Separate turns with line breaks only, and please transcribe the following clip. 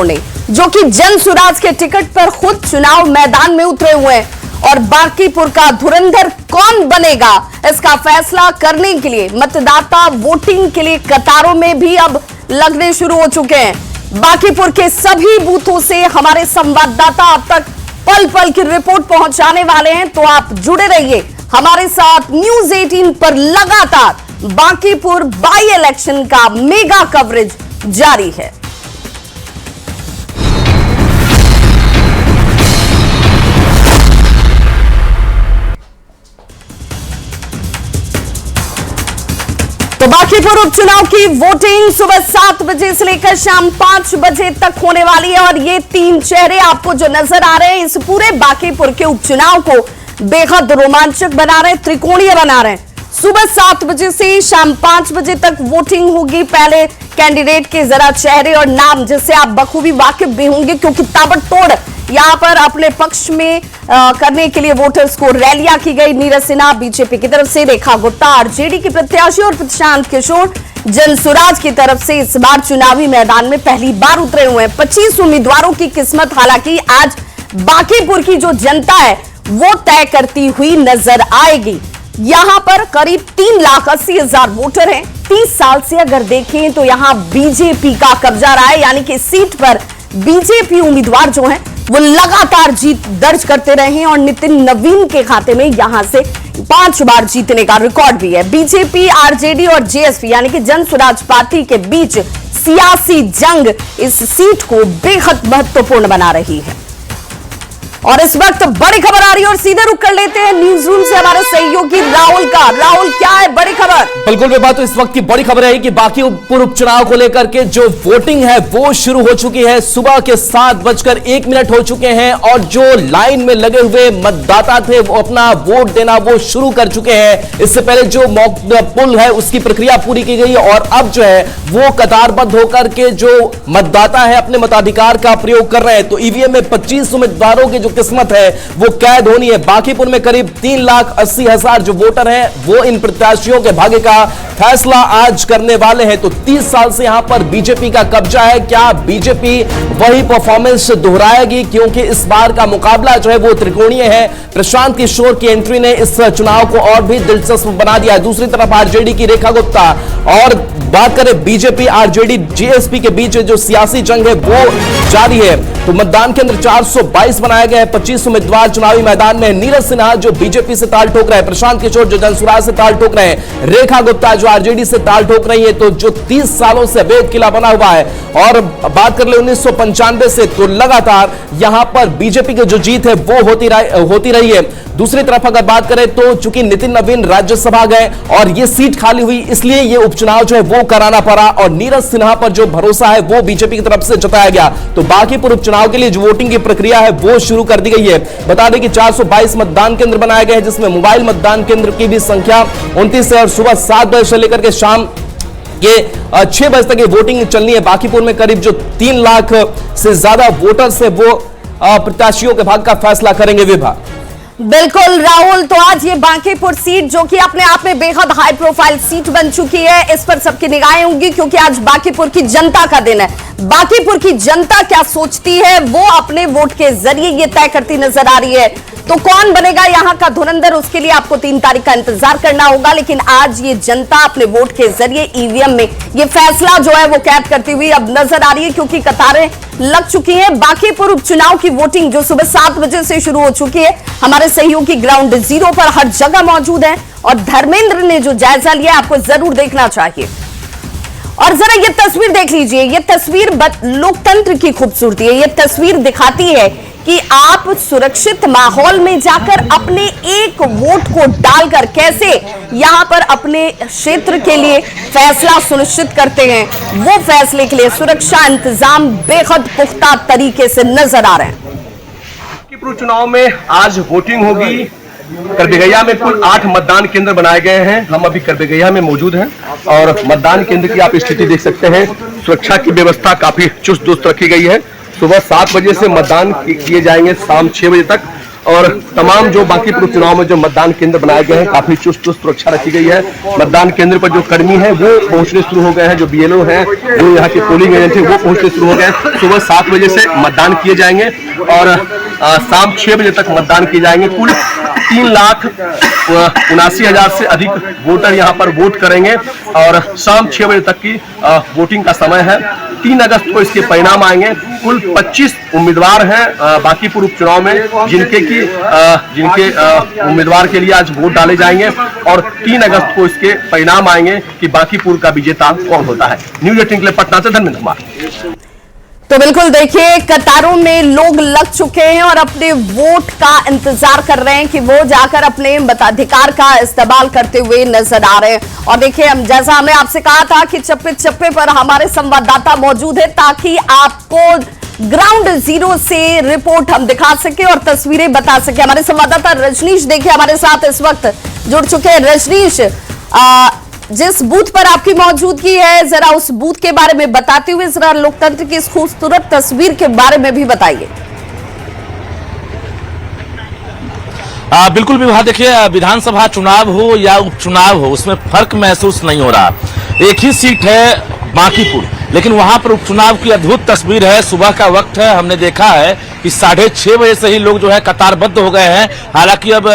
नेताओं ने, जो कि जन सुराज के टिकट पर खुद चुनाव मैदान में उतरे हुए हैं। और बांकीपुर का धुरंधर कौन बनेगा, इसका फैसला करने के लिए मतदाता वोटिंग के लिए कतारों में भी अब लगने शुरू हो चुके हैं। बांकीपुर के सभी बूथों से हमारे संवाददाता अब तक पल पल की रिपोर्ट पहुंचाने वाले हैं, तो आप जुड़े रहिए हमारे साथ। न्यूज 18 पर लगातार बांकीपुर बाई इलेक्शन का मेगा कवरेज जारी है। तो बांकीपुर उपचुनाव की वोटिंग सुबह 7 बजे से लेकर शाम 5 बजे तक होने वाली है और ये 3 चेहरे आपको जो नजर आ रहे हैं इस पूरे बांकीपुर के उपचुनाव को बेहद रोमांचक बना रहे हैं, त्रिकोणीय बना रहे हैं। सुबह 7 बजे से शाम 5 बजे तक वोटिंग होगी। पहले कैंडिडेट के जरा चेहरे और नाम जिससे आप बखूबी वाकिफ भी होंगे, क्योंकि ताबड़तोड़ यहां पर अपने पक्ष में करने के लिए वोटर्स को रैलियां की गई। नीरज सिन्हा बीजेपी की तरफ से, रेखा गुप्ता आरजेडी की प्रत्याशी और प्रशांत किशोर जनसुराज की तरफ से इस बार चुनावी मैदान में पहली बार उतरे हुए हैं। 25 उम्मीदवारों की किस्मत हालांकि आज बांकीपुर की जो जनता है वो तय करती हुई नजर आएगी। यहां पर करीब 3,80,000 वोटर हैं। 30 साल से अगर देखें तो यहां बीजेपी का कब्जा रहा है, यानी कि सीट पर बीजेपी उम्मीदवार जो हैं वो लगातार जीत दर्ज करते रहे हैं और नितिन नवीन के खाते में यहां से 5 बार जीतने का रिकॉर्ड भी है। बीजेपी, आरजेडी और जेएसपी यानी कि जन स्वराज पार्टी के बीच सियासी जंग इस सीट को बेहद महत्वपूर्ण बना रही है। और इस वक्त बड़ी खबर आ रही है और सीधे रुक कर लेते हैं न्यूज रूम से हमारे सहयोगी राहुल का। राहुल, क्या है बड़ी खबर?
बिल्कुल विभा, तो इस वक्त की बड़ी खबर है कि बांकीपुर उपचुनाव को लेकर के जो वोटिंग है वो शुरू हो चुकी है। सुबह के 7:01 हो चुके हैं और जो लाइन में लगे हुए मतदाता थे वो अपना वोट देना वो शुरू कर चुके हैं। इससे पहले जो मॉक पोल है उसकी प्रक्रिया पूरी की गई और अब जो है वो कतारबद्ध होकर के जो मतदाता है अपने मताधिकार का प्रयोग कर रहे हैं। तो ईवीएम में 25 उम्मीदवारों की किस्मत है वो कैद होनी है। बांकीपुर में करीब 3,80,000 जो वोटर हैं वो इन प्रत्याशियों के भाग्य का फैसला आज करने वाले हैं। तो 30 साल से यहां पर बीजेपी का कब्जा है। क्या बीजेपी वही परफॉर्मेंस दोहराएगी, क्योंकि इस बार का मुकाबला जो है वो त्रिकोणीय है। प्रशांत किशोर की एंट्री ने इस चुनाव को और भी दिलचस्प बना दिया है। दूसरी तरफ आरजेडी की रेखा गुप्ता और बात करें बीजेपी, आरजेडी, जेएसपी के बीच जो सियासी जंग है वो जारी है। तो मतदान केंद्र 422 बनाया गया है। 25 उम्मीदवार चुनावी मैदान में। नीरज सिन्हा जो बीजेपी से ताल ठोक रहे हैं, प्रशांत किशोर जो जनसुराज से ताल ठोक रहे हैं, रेखा गुप्ता जो आरजेडी से ताल ठोक रही है। तो जो 30 सालों से अवैध किला बना हुआ है और बात कर ले 1995 से, तो लगातार यहां पर बीजेपी की जो जीत है वो होती रही है। दूसरी तरफ अगर बात करें तो चूंकि नितिन नवीन राज्यसभा गए और ये सीट खाली हुई, इसलिए ये उपचुनाव जो है वो कराना पड़ा और नीरज सिन्हा पर जो भरोसा है वो बीजेपी की तरफ से जताया गया। तो बांकीपुर उपचुनाव के लिए जो वोटिंग की प्रक्रिया है वो शुरू कर दी गई है। बता दें कि 422 मतदान केंद्र बनाए गए हैं, जिसमें मोबाइल मतदान केंद्र की भी संख्या 29 है और सुबह 7 बजे से लेकर के शाम के 6 बजे तक ये वोटिंग चलनी है। बांकीपुर में करीब जो 3 लाख से ज्यादा वोटर्स है वो प्रत्याशियों के भाग्य का फैसला करेंगे। विभा,
बिल्कुल राहुल, तो आज ये बांकीपुर सीट जो कि अपने आप में बेहद हाई प्रोफाइल सीट बन चुकी है, इस पर सबकी निगाहें होंगी, क्योंकि आज बांकीपुर की जनता का दिन है। बांकीपुर की जनता क्या सोचती है वो अपने वोट के जरिए ये तय करती नजर आ रही है। तो कौन बनेगा यहाँ का धुरंधर, उसके लिए आपको 3 तारीख का इंतजार करना होगा। लेकिन आज ये जनता अपने वोट के जरिए ईवीएम में ये फैसला जो है वो कैद करती हुई अब नजर आ रही है, क्योंकि कतारें लग चुकी हैं। बांकीपुर उपचुनाव की वोटिंग जो सुबह 7 बजे से शुरू हो चुकी है, हमारे सहयोगी ग्राउंड जीरो पर हर जगह मौजूद है और धर्मेंद्र ने जो जायजा लिया आपको जरूर देखना चाहिए। और जरा ये तस्वीर देख लीजिए, ये तस्वीर लोकतंत्र की खूबसूरती है। ये तस्वीर दिखाती है कि आप सुरक्षित माहौल में जाकर अपने एक वोट को डालकर कैसे यहां पर अपने क्षेत्र के लिए फैसला सुनिश्चित करते हैं। वो फैसले के लिए सुरक्षा इंतजाम बेहद पुख्ता तरीके से नजर आ रहे हैं।
बांकीपुर चुनाव में आज वोटिंग होगी। करबेगैया में कुल 8 मतदान केंद्र बनाए गए हैं। हम अभी करबेगैया में मौजूद हैं और मतदान केंद्र की आप स्थिति देख सकते हैं। सुरक्षा की व्यवस्था काफी चुस्त दुरुस्त रखी गई है। सुबह 7 बजे से मतदान किए जाएंगे शाम 6 बजे तक और तमाम जो बांकीपुर उपचुनाव में जो मतदान केंद्र बनाए गए हैं काफी चुस्त सुरक्षा रखी गई है। मतदान केंद्र पर जो कर्मी हैं वो पहुंचने शुरू हो गए हैं, जो BLO हैं जो यहाँ के पोलिंग एजेंट हैं वो पहुंचने शुरू हो गए हैं। सुबह 7 बजे से मतदान किए जाएंगे और शाम 6 बजे तक मतदान किए जाएंगे। कुल 3,79,000 से अधिक वोटर यहाँ पर वोट करेंगे और शाम 6 बजे तक की वोटिंग का समय है। 3 अगस्त को इसके परिणाम आएंगे। कुल 25 उम्मीदवार हैं बांकीपुर उपचुनाव में जिनके उम्मीदवार के लिए आज वोट डाले जाएंगे और 3 अगस्त को इसके परिणाम आएंगे कि बांकीपुर का विजेता कौन होता है। न्यूज 18 के लिए पटना से धर्मेंद्र कुमार।
तो बिल्कुल देखिए, कतारों में लोग लग चुके हैं और अपने वोट का इंतजार कर रहे हैं कि वो जाकर अपने मताधिकार का इस्तेमाल करते हुए नजर आ रहे हैं। और देखिए, हम जैसा हमने आपसे कहा था कि चप्पे चप्पे पर हमारे संवाददाता मौजूद है ताकि आपको ग्राउंड जीरो से रिपोर्ट हम दिखा सके और तस्वीरें बता सके। हमारे संवाददाता रजनीश देखिए हमारे साथ इस वक्त जुड़ चुके हैं। रजनीश, जिस बूथ पर आपकी मौजूदगी है, जरा उस बूथ के बारे में बताते हुए जरा लोकतंत्र की इस खूबसूरत तस्वीर के बारे में भी बताइए।
बिल्कुल विवाह, देखिए विधानसभा चुनाव हो या उपचुनाव हो उसमें फर्क महसूस नहीं हो रहा। एक ही सीट है बांकीपुर, लेकिन वहां पर उपचुनाव की अद्भुत तस्वीर है। सुबह का वक्त है, हमने देखा है कि 6:30 बजे से ही लोग जो है कतारबद्ध हो गए हैं। हालांकि अब